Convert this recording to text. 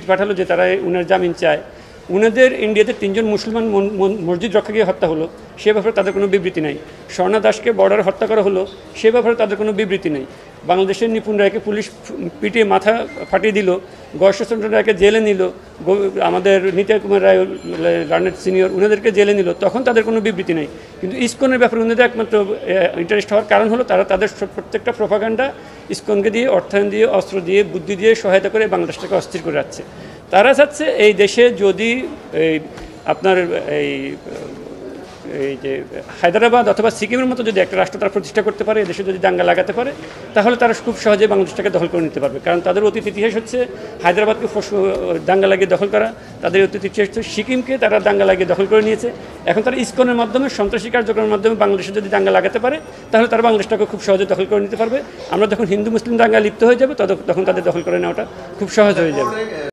পাঠালো যে তারা উনার জামিন চায়। উনাদের ইন্ডিয়াতে 3 জন মুসলমান মসজিদ রক্ষাকে হত্যা হলো, সে ব্যাপারে তাদের কোনো বিবৃতি নাই। স্বর্ণা দাসকে বর্ডারে হত্যা করা হলো, সে ব্যাপারে তাদের কোনো বিবৃতি নেই। বাংলাদেশের নিপুণ রায়কে পুলিশ পিটিয়ে মাথা ফাটিয়ে দিল, গয়েশ্বরচন্দ্র রায়কে জেলে নিল, আমাদের নিতাই কুমার রায় লার্নেড সিনিয়র উনাদেরকে জেলে নিল, তখন তাদের কোনো বিবৃতি নেই। কিন্তু ইসকনের ব্যাপারে উনাদের একমাত্র ইন্টারেস্ট হওয়ার কারণ হলো তারা তাদের প্রত্যেকটা প্রোপাগান্ডা ইসকনকে দিয়ে, অর্থায়ন দিয়ে, অস্ত্র দিয়ে, বুদ্ধি দিয়ে সহায়তা করে বাংলাদেশটাকে অস্থির করে রাখছে। তারা চাচ্ছে এই দেশে যদি আপনার এই যে হায়দ্রাবাদ অথবা সিকিমের মতো যদি একটা রাষ্ট্র তারা প্রতিষ্ঠা করতে পারে, দেশে যদি দাঙ্গা লাগাতে পারে, তাহলে তারা খুব সহজে বাংলাদেশটাকে দখল করে নিতে পারবে। কারণ তাদের অতীত ইতিহাস হচ্ছে হায়দ্রাবাদকে দাঙ্গা লাগিয়ে দখল করা, তাদের অতীত ইতিহাস হচ্ছে সিকিমকে তারা দাঙ্গা লাগিয়ে দখল করে নিয়েছে। এখন তারা ইসকনের মাধ্যমে, সন্ত্রাসী কার্যক্রমের মাধ্যমে বাংলাদেশে যদি দাঙ্গা লাগাতে পারে, তাহলে তারা বাংলাদেশটাকে খুব সহজে দখল করে নিতে পারবে। আমরা যখন হিন্দু মুসলিম দাঙ্গা লিপ্ত হয়ে যাবে তখন তাদের দখল করে নেওয়াটা খুব সহজ হয়ে যাবে।